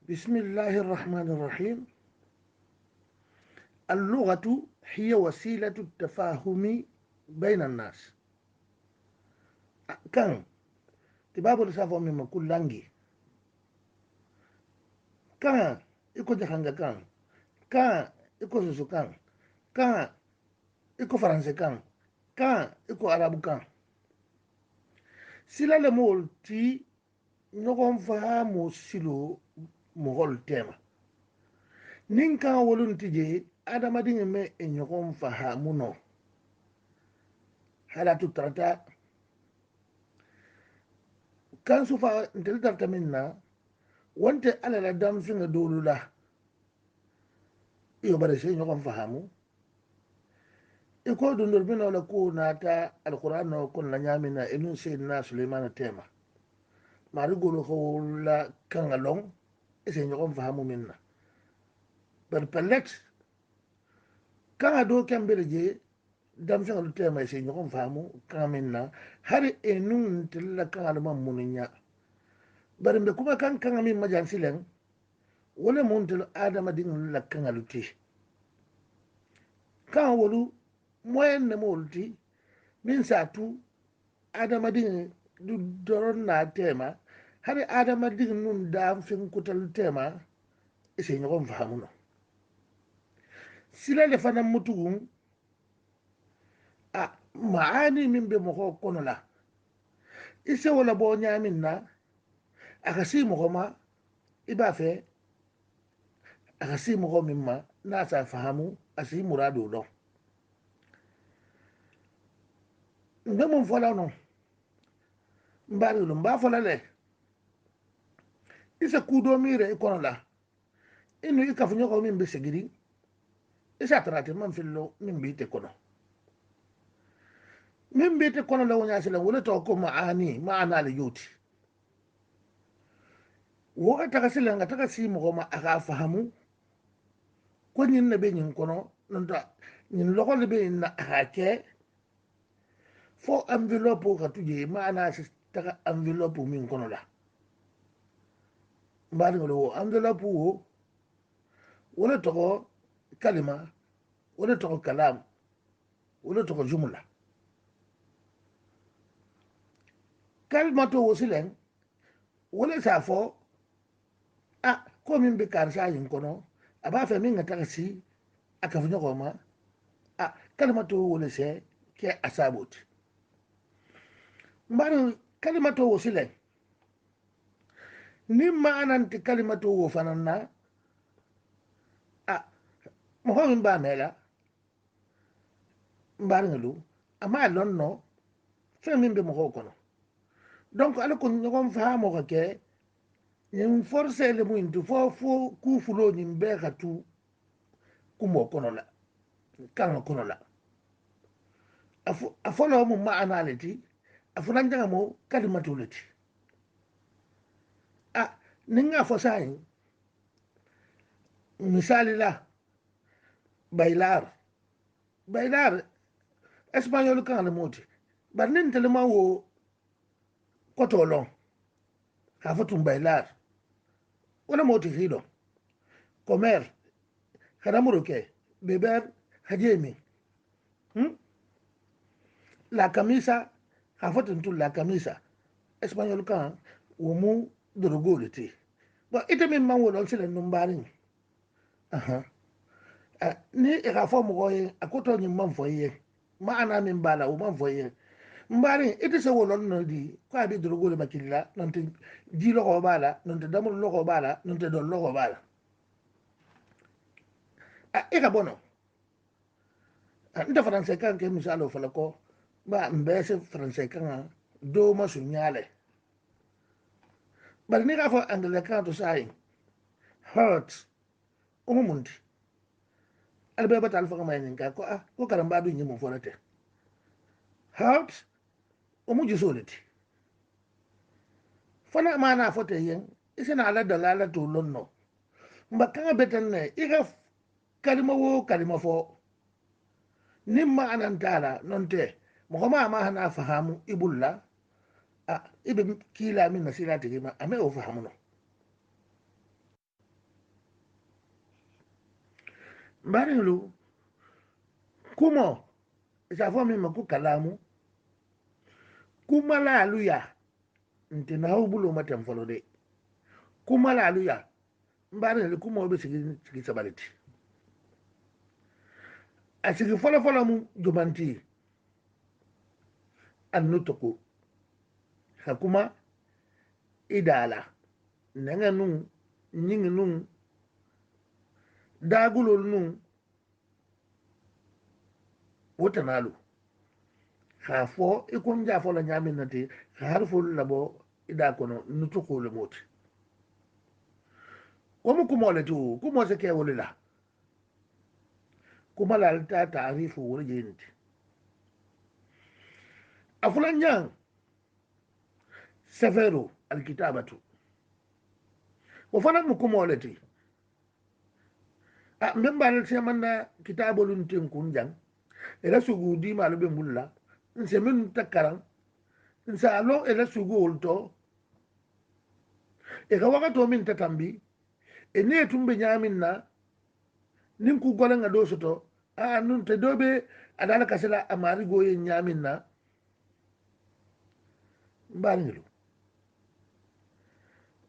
بسم الله الرحمن الرحيم. اللغة هي وسيلة التفاهم بين الناس. كان تبابو لسافو مما كل لانجي كان إكو جخانجا كان إكو سوسو كان إكو فرنسي كان إكو عربو سلا لمول تي نغم فهامو سلو مغول تيما نين كان ولون تيجي adama dinga me e ñogon fahamuno halatu tarata kan su fa ntel tarta minna wonte ala la dam finga dolula iyo bare se ñogon fahamu e ko dundor bino la ko nata alquran no kon la nyamina enu sayyidina sulaiman tema mari golo ko la kangalong e se ñogon fahamu minna bar pellet kan ado kambere je dam finga lu tema e se ñogon fahamu kan minna hari enun tilla kan alma mununya bari mbe kuma kan kan min majan silen wala muntel adama din la kan aluti kan wolu moyen ne molti min satu adama din du doron na tema hari adama din nun da fin kutal tema ise nyogon fahamuno sila le fana mutugun a maani min be mo kono la ise wala bo nyamin na akasi mo ma iba fe akasi mo min ma na sa fahamu asi murado do nde mun fola no mbari lo mba fola le isa kudo mire ikono la inu ikafunyo ko min be segiri isa trate man fillo min bi te kono min bi te kono la wonya sila wala to ko maana le yuti wo ta ka sila nga ta ka si mo ma aka fahamu ko nyin na be nyin kono nonta nyin logo le be na ake fo envelope ka tuje maana si ta ka envelope min kono la mbari ngolo envelope wo wala to kalima wala to kalam wala to jumla kalma to wosilen wala sa fo ko min be karsa yin kono aba fe min ngata si aka funyo ko ma kalma to wala se ke asabot mbari kalma to wosilen ni ma'anan ti kalma to wo fananna mo ho min ba mela mbari ngulu ama lonno fe min be mo ho kono donc ala ko ngon faamo ko ke yin force le mun tu fo ku fulo nin be ka tu kumo kono la kan kono la afolo mo maana leti afunan janga mo kalimatu leti ninga fo sai misali la bailar espagnol kan le moti bar nin telema wo kotolon ka fotum bailar wala moti hido comer kadamuro ke beber hajemi la camisa ka fotum tu la camisa espagnol kan wo mu dorogole ti bo ite min man wol sile numbarin ni ka fo mo ye akoto ni man fo ye maana min bala o man fo ye mbari ite se wolon no di ko abi dorogole makilla non te di logo bala non te damul logo bala non te don logo bala e ka bono nda français kan ke misalo fala ko ba mbese français kan do ma su nyale bari ni ka fo anglais kan to sai hurt umundi albe bata alfa kama yin ko ko karamba du nyimo forate hurt umuji soliti fana mana fote yen isina ala dalala to lonno mbakanga betan ne iga kalima fo nimma anantala nonte mo ma hana fahamu ibulla ibe kila min nasila tigima ame o fahamu no mbarelu kumo isafo mi maku kalamu kuma la aluya nti na hubulo matem folo de kuma la aluya mbarelu kuma obe sigi sabaliti asigi folo folo mu jumanti annutuku hakuma idala nenga nun nyingi nun dagulol nun wotanalu ha fo ikon ja fo la nyamin nati har fo labo ida kono nutuku le moti womu kumole tu kumo se ke wolila kuma la ta taarifu wala jenti afulan yang safero alkitabatu wo fana mu kumole ti a mbembal se manna kitabolun tin kunjang ela sugu di malu be mulla nse min takaran nsa alo ela sugu ulto e ka wakato min tatambi e ne tumbe nyamin na nin ku golen nga do soto a nun te dobe adala kasela amari goye nyamin na mbanilu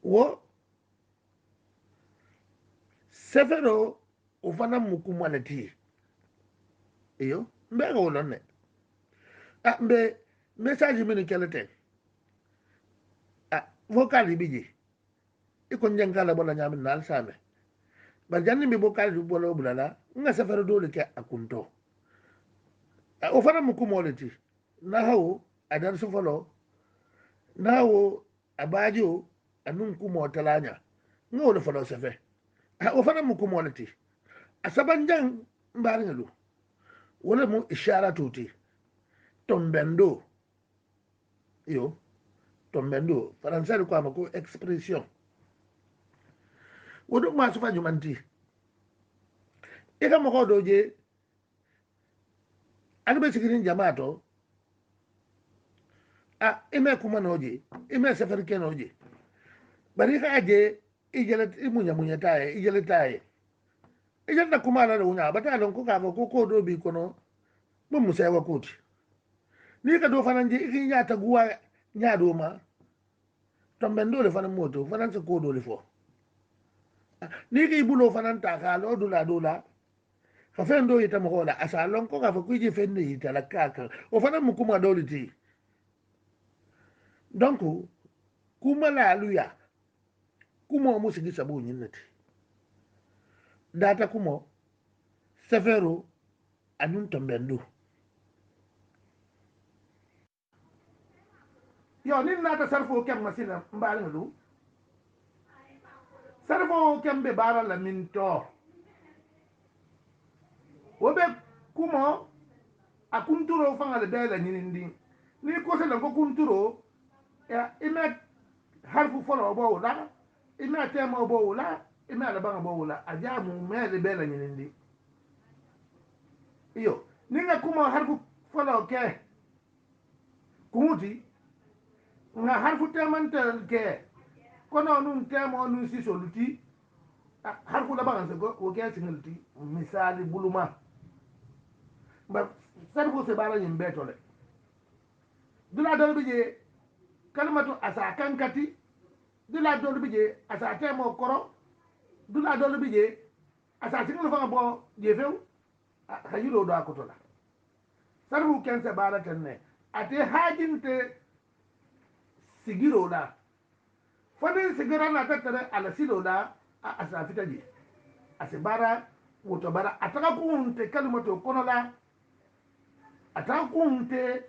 wo sefero o fana mukumalati iyo mbe ga wolon ne a mbe message min kelete a vocal biji iko njankala bola nyamin na alsame ba janni mi vocal du bola bulala nga sefero dole ke akunto o fana mukumolati na hawo adar su folo nawo abajo anun kumo talanya nga wala folo sefe o fana mukumolati asabanjan mbaringalu wala mu ishara tuti tombendo yo tombendo français ko amako expression wodo ma su fanyu manti e kam ko doje albe sigirin jamato a ime kuma noje ime safar ke noje bari ka aje ijelet imunya munya taye ijelet taye ijelet na kuma la unya bata lon ko ka ko do bi kono mun musawa kuti ni ka do fanan je ikin ya taguwa nya do ma tomben dole fanan moto fanan se ko dole fo ni ki bulo fanan ta ka lo dula dula ka fen do yita mo hola asa lon ko ka fa kuji fen ni yita la kaka o fanan mu kuma dole ti donc kuma la luya kuma mu sigi sabu nyinnati data kuma sefero anun tomben do yo nin nata sarfo kem masina mbarin lu sarfo kem be bara la min to wobe kumo akunturo fanga le bela nyindi ni ko se la ko kunturo ya ime harfu folo bo la ime tema bo la ime ala banga bo la ajamu me le bela nyindi iyo ninga kumo harfu folo ke kumuti nga harfu temantel ke kono nun temo nun si soluti harfu la banga se ko o ke sinulti misali buluma ba sarfu se bara yim betole dula dol bije kalmatu asa kankati dula dol bije asa temo koro dula dol bije asa singul fa bo je few hayilo do akotola sarfu ken se bara tenne ate hajinte sigiro da fadin sigira na tattare ala silo da asa fitaje asibara woto bara ataka kunte kalmatu kono la atakunte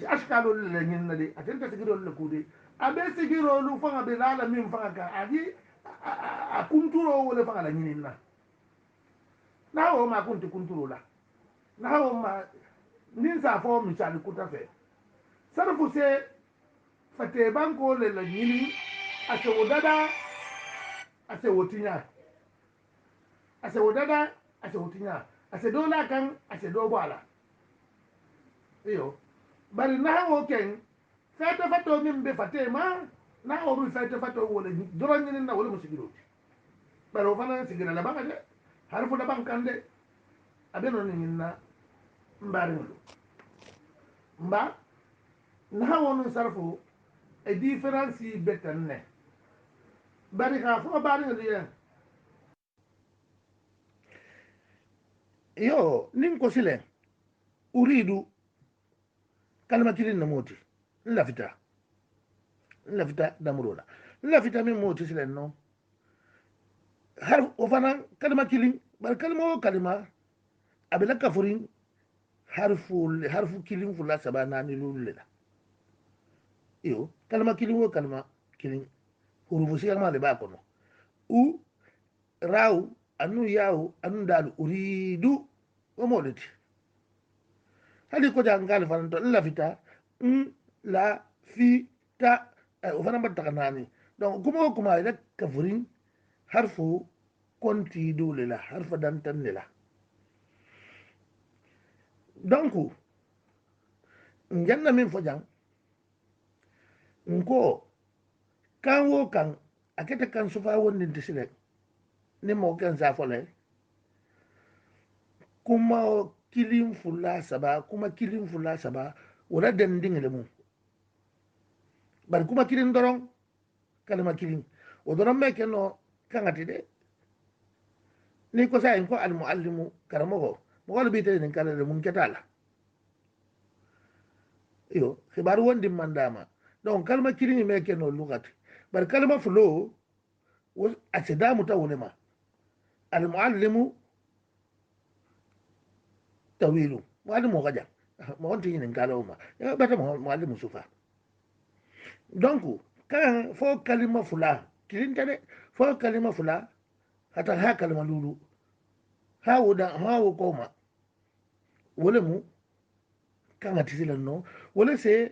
ashkalo le nyinna de atenta sigiro le kude abe sigiro lu fanga be la min fanga ka aji akunturo wala fanga la nyinna na o ma kunti kunturo la na o ma nin sa fo misali kuta fe sarfu se fate banko le la nyini ase wodada ase wotinya ase wodada ase wotinya ase dola kan ase do bala iyo bari na wo ken fete fato min be fate ma na o bi fete fato wala doron ni na wala musigiro bari o fana sigira la baka de harfu da ban kande abeno ni na mbari ngulu mba na wonu sarfu e difference betan ne bari ka fo bari ngulu ye yo nin ko sile uridu kalma kilin na moti lafita damurola lafita min moti sile no har o fana kalma kilin bar kalma o kalma abila kafurin harfu kilin fula saba nani lulula iyo kalma kilin o kalma kilin hurufu siyama le ba kono u raw anu yaw anu dal uridu o moliti hali ko jangal fan to lafita la fi ta o fana batta kanani donc kuma ila kafurin harfu konti dole la harfa dantan ne la donc njanna min fo jang nko kan wo kan akete kan sufa wonni tisile ni mo kan za fole kuma kilin fulla saba wala den dingale mu bar kuma kilin doron kalma kilin o doron me kenno kangati de ni ko sa ko al muallimu karamo ko mo wala bi te ni kala de mun ketala iyo khibaru wondi mandama donc kalma kilin me kenno lugati bar kalma fulo أتدام تونما المعلم طويل معلم غدا ما أنت هنا قالوا ما بس معلم سوفا دونك كان فوق كلمة فلا كلين تاني فوق كلمة فلا حتى ها كلمة لولو ها ودا ها وكوما ولا مو كان تسيل النو ولا سي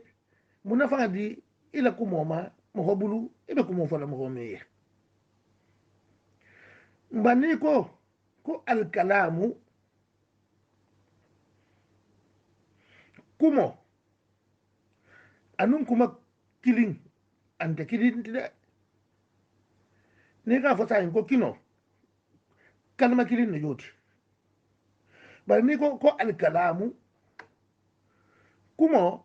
منافع دي إلى كوما مهبلو إلى كوما فلا مهمية mbani ko alkalamu kumo anun kuma kilin anta kilin de ni ka fata ko kino kalma kilin no yoti bari ni ko alkalamu kumo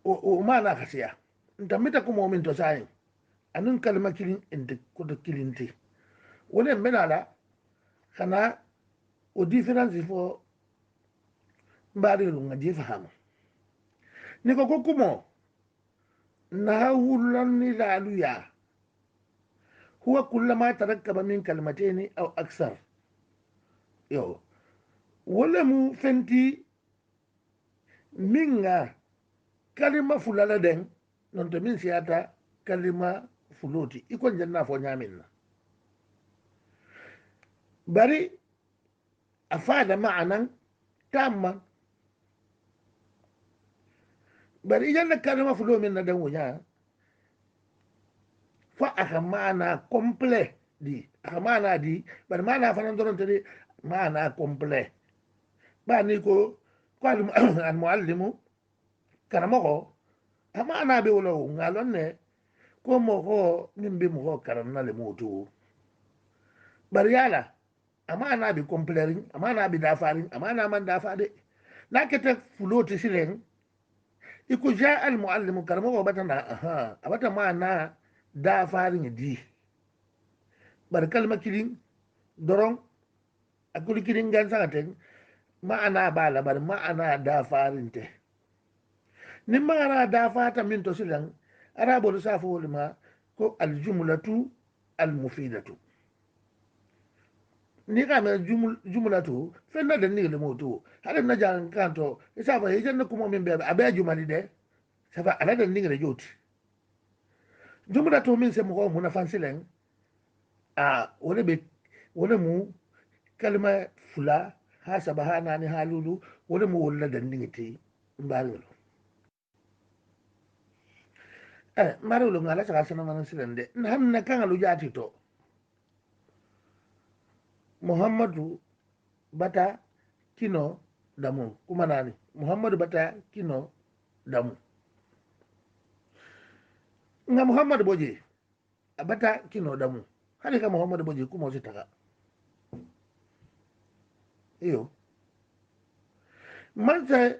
o mana kasiya nta mita kumo min to sai anun kalma kilin enta ko to kilin te wala menala kana o difference fo mbari lu ngadi fahamu ni ko kumo na wulan la aluya huwa kullama tarakkaba min kalmatayn aw aksar yo wala mu fenti minga kalima fulala den non to min siyata kalima fuloti iko janna fo nyamin bari afada ma'anan tamma bari idan kalima fulo min na dan wuya fa aka ma'ana complet di aka ma'ana di bari ma'ana fanan doron tadi ma'ana complet ba ni ko al muallimu karamoko ma'ana be wolo ngalon ne ko mo ko min be mo karanna le motu bari yala amana bi complerin amana bi dafarin amana man dafade nakete fuloti silen iku ja al muallimu karamoko batana aha abata mana dafarin di bar kalma kilin doron akuli kilin gan sangaten ma'ana bala bar ma'ana dafarin te ni ma'ana dafata min to silen arabo safo ma ko al jumlatu al mufidatu ni ka me jumlatu fenna da ni le moto hada na jan kanto isa ba yejen na kuma min be abe jumali de safa ala da ni le joti jumlatu min se mo mo na fansilen a wala mu kalma fula ha sabahana ni halulu wala mu wala da ni ti mbalo marulo ngala saka sana man silende han na kan alu jati to muhammadu bata kino damu kuma nani muhammadu bata kino damu nga muhammadu boje bata kino damu hali ka muhammadu boje kuma sitaka iyo man sai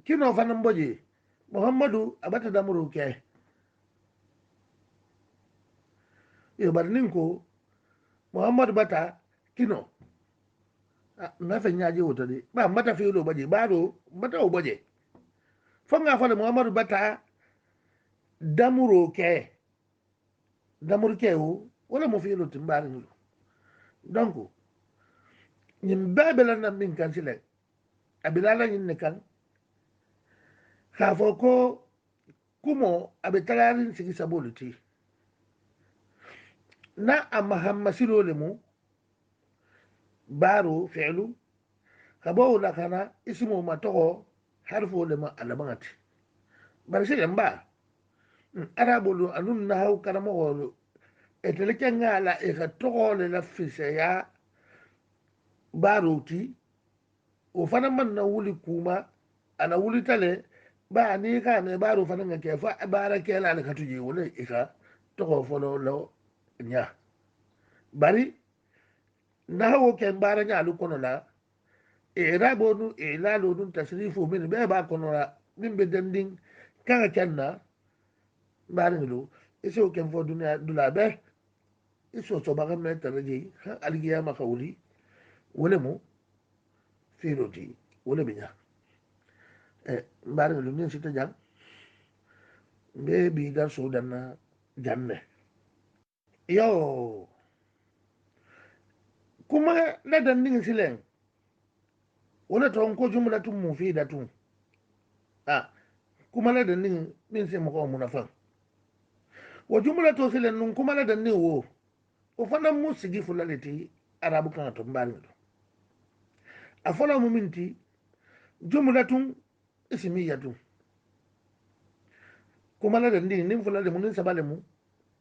kino fanan boje muhammadu abata damuru ke iyo bar ninko muhammadu bata kino na fe nyaji wuta de ba mata fi lo boje baro mata o boje fonga fale muhammadu bata damuru ke wala mo fi lo timbari lo donc ñim babela na min kan sile abilala ñin ne kan ka fo ko kumo abe talarin sigi saboluti na amahamma silole mu baro fi'lu kabo la kana ismu ma to harfo le ma alamati bar sile mba arabo lo anun na haw karamo wolo eteleke ngala e ka to le la fise ya baro ti o fana man na wuli kuma ana wuli tale ba ni ka ne baro fana nga ke fa bara ke la ka tuje wala ika to ko folo lo nya bari na wo ke bara nya lu kono la e rabo nu e la lo nu tasrifu min be ba kono la min be danding kanga kenna bari lu iso ke fo dunya dula be iso so ba ga me taraji algiya ma khawli wala mu firoti wala binya mbari lu nin sita jang be bi da so dana janne yo kuma la dan nin silen wala to ko jumla tum mufidatun kuma la dan nin se mo ko munafan wa jumla to silen nun kuma la dan nin wo o fana mu sigi fulaliti arabu kan to mbari lu afala mu minti jumlatun ismiyatun kuma la dan nin fulale mun sabale mu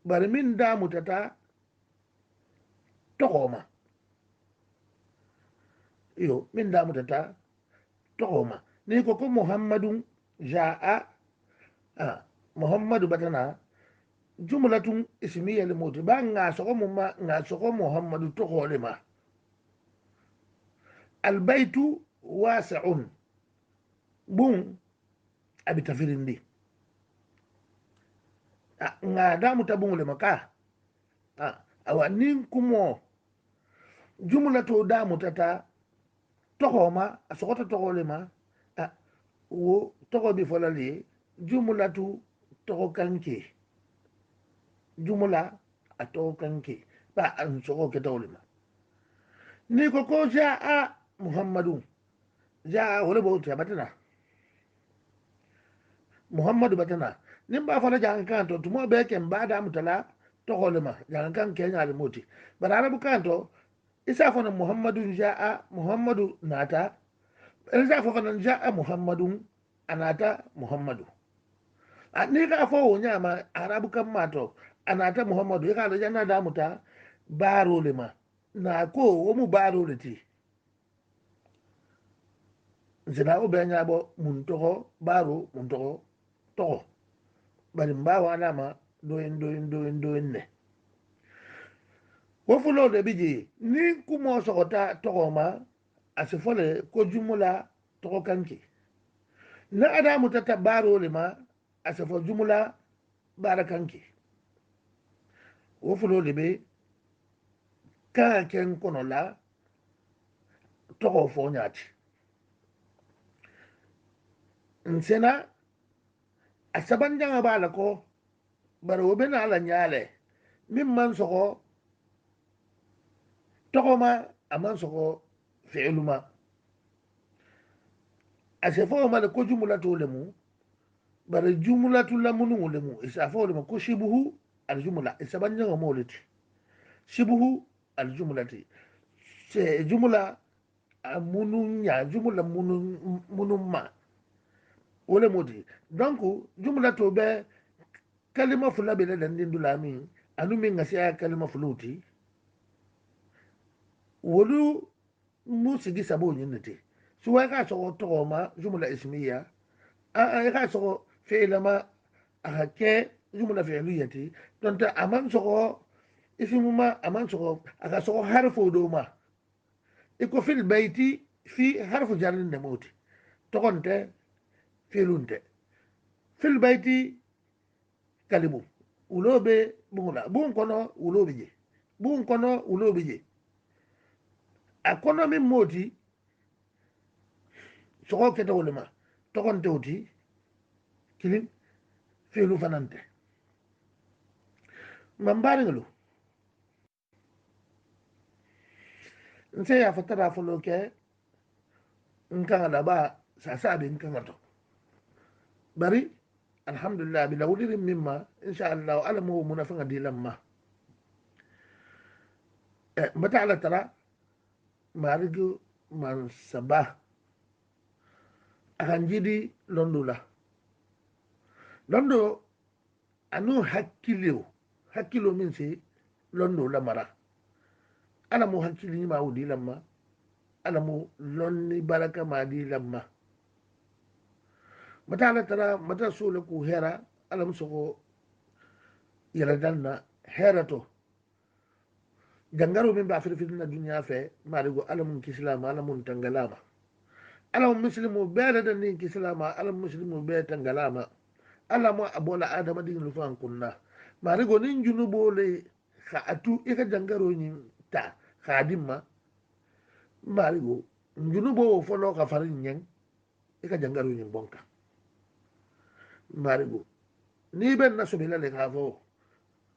bari min da mutata tokoma iyo min da mutata tokoma ni ko muhammadun jaa muhammadu batana jumlatun ismiya li moti ba nga soko mumma nga soko muhammadu tokole ma albaytu wasi'un bun abi tafirindi nga da mutabun le maka awa nin kumo jumlato da mutata tokoma asokota tokole ma wo toko bi folali jumlatu toko kanke jumla a toko kanke ba an soko ke tawle ma ni ko jaa muhammadu jaa wala bo ta batana muhammadu batana nin ba fala jangan kan to tumo be ken ba da mutala tokole ma jangan kan ke nyaale moti bara arabu kan to isa fona muhammadu jaa muhammadu nata isa fona jaa muhammadun anata muhammadu ni ka fo wonya ma arabu kan mato anata muhammadu ya ka janna da muta baro le ma na ko wo mu baro le ti zina o be nya bo mun to baro mun to bari mbawa alama doyin ne wo fulo de biji ni kumo sokota tokoma asifole ko jumula toko kanki na adamu tata baro le ma asifo jumula barakanki wo fulo de be kan ken kono la toko fo nyati nsena asaban janga bala ko baro wo bena ala nyale min man soko tokoma aman soko fi'luma asefo ma ko jumlatu lemu bare jumlatu lamunu lemu isafo lemu ko shibuhu al jumla isaban janga moliti shibuhu al jumlati se jumla mununya jumla munumma wala modi donc jumla to be kalima fula be da ndindu lami anu min ngasiya kalima fuluti wolu musigi sabo nyinete suwa ka so to ma jumla ismiya ka so fi'la ma ke jumla fi'liyati donc aman so ismu ma aman so aka so harfu do ma iko fil bayti fi harfu jarrin da moti tokonte filunte fil bayti kalibu ulobe bungula bun kono ulobe je bun kono ulobe je a kono min moti sogo kete wolema tokonte oti kilin filu fanante mambari ngalo nse ya fatara folo ke nkanga da ba sasa bin nkanga to bari alhamdulillah bi lawdirin mimma insha Allah alamu munafanga dilamma mata ala tara marigu man sabah akan jidi londula londo anu hakkilo min si londo la mara ala mu hakkili ma wudi lamma ala mu lonni baraka ma di lamma mata ala tara mata sole ku hera ala mu soko yala danna hera to jangaro min ba firfirna duniya fe marigo ala mun kislama ala mun tangalama ala mun muslimu be da ni kislama ala muslimu be tangalama ala mo abola adama din lu fan kunna marigo nin junubo le ka atu e ka jangaro ni ta khadimma marigo junubo folo ka farin nyen e ka jangaro ni bonka marigo ni ben nasubila le ka fo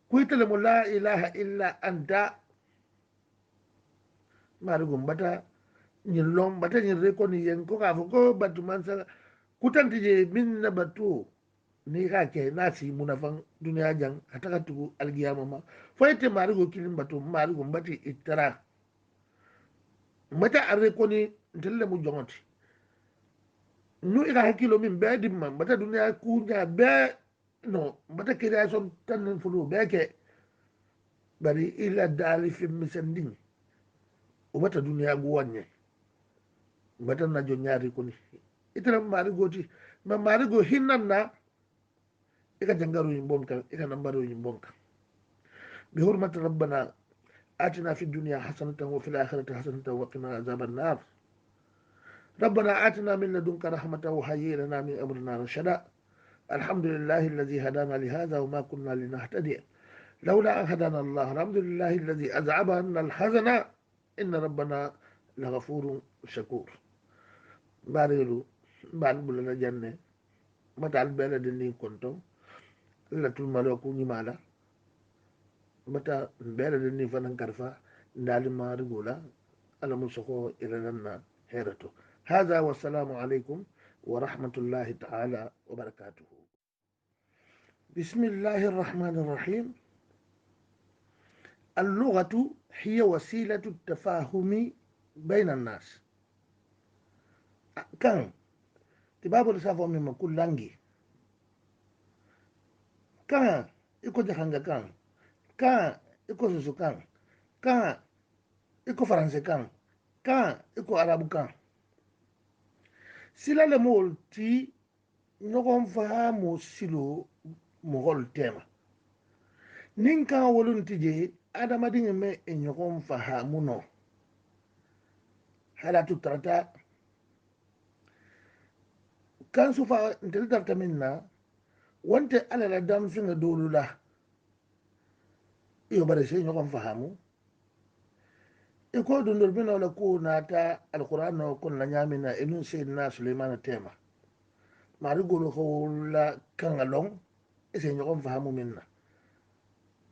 kuitele mo la ilaha illa anta marigo mbata ñin long mbata ñin rekoni yen ko ka fo ko batu man sa kutanti je min na batu ni ka ke nasi munafan duniya jang ataka tugu algiyama ma foyete marigo kilin batu marigo mbati itara mbata arrekoni ntelle mu jongoti nu ika hakkilo min be dimma mbata duniya kunya be no mbata création tan fulu be ke bari ila dali fi misandin o bata duniya gu wanye mbata na jo nyaari koni itara marigo ti ma marigo hinnan na ika jangaru yimbonka ika nambaru yimbonka bi hurmati rabbana آتنا في الدنيا حسنة وفي الآخرة حسنة وقنا عذاب النار ربنا آتنا من لدنك رحمة وهيئ لنا من أمرنا رشدا الحمد لله الذي هدانا لهذا وما كنا لنهتدي لولا أن هدانا الله الحمد لله الذي أذعب عنا الحزن إن ربنا لغفور شكور باريلو بان لنا جنة متى البلد اللي كنتم لا تلملوكو نمالا متى البلد اللي فنان كرفا نالما رجولا على مسخو إلى لنا هيرتو هذا والسلام عليكم ورحمة الله تعالى وبركاته بسم الله الرحمن الرحيم اللغة هي وسيلة التفاهم بين الناس كان تبابو لسافو مما كل لانجي كان يكو جخانجا كان يكو سوسو كان يكو فرنسي كان يكو عربو sila le mol ti ɲɔgɔn faamu silo mɔgɔl tema nin kan wolun ti je adamaden me e ɲɔgɔn faamu no halatu tarata kan sufa ntel tarta min na wante alala dam finga dolu la iyo bare se ɲɔgɔn faamu iko dundur bino la ko nata alquran no kon la nyamina enun sayyidina sulaiman tema mari golo ko la kangalong ese ñogon faamu minna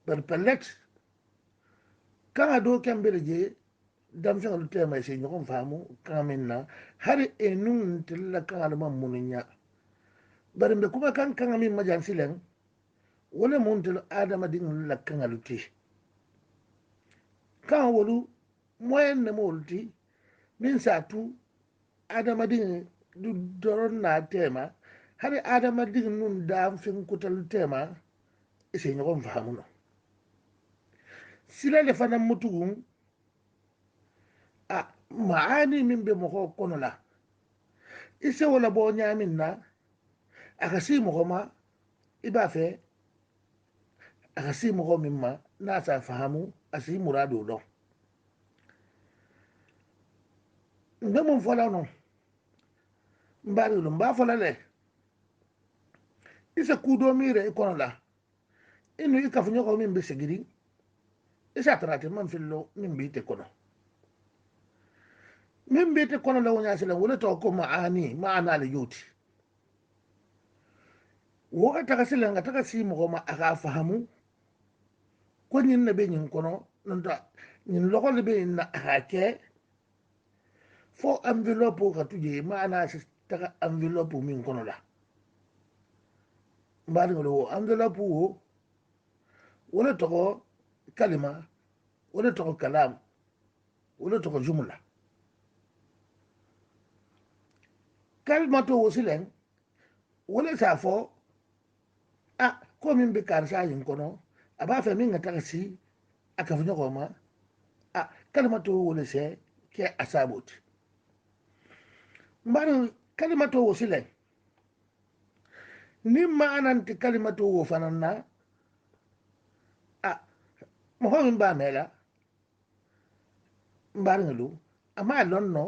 bar pellet kanga do kembere je dam fengal tema ese ñogon faamu kanga minna hari enun tilla kangal mam mununya bar mbe kuma kan kanga min majan silen wala mun til adama din la kangal ti kan wolu moyen ne molti min satu adama din du doron na tema hari adama din nun da fin kutal tema ise ñogon faamu no sila le fana mutugun a maani min be mogo kono la ise wala bo ñamin na aka si mogo ma iba fe aka si mogo min ma na sa fahamu asi murado don ndemum fola no mbari lo mba fola le isa kudo mire ikono la inu ikafunyo ko min be segiri isa trate man fillo min be te kono min be te kono la wonya sele wala to ko maana le yuti wo ka taka sele nga taka si mo ma aka fahamu ko nyin na be nyin kono nanta nyin logo le be na ake fo envelope ka tuje maana taka envelope min kono la mbari lo envelope wo wala to kalima wala to kalam wala to jumla kalma to wosilen wala sa fo ko min be karsa yin kono aba fe min ngata si aka fu nyoko ma kalma to wala se ke asabot mbari kalma to wosilen ni ma ananti kalma to wo fananna mo ho min ba mela mbari ngulu ama lonno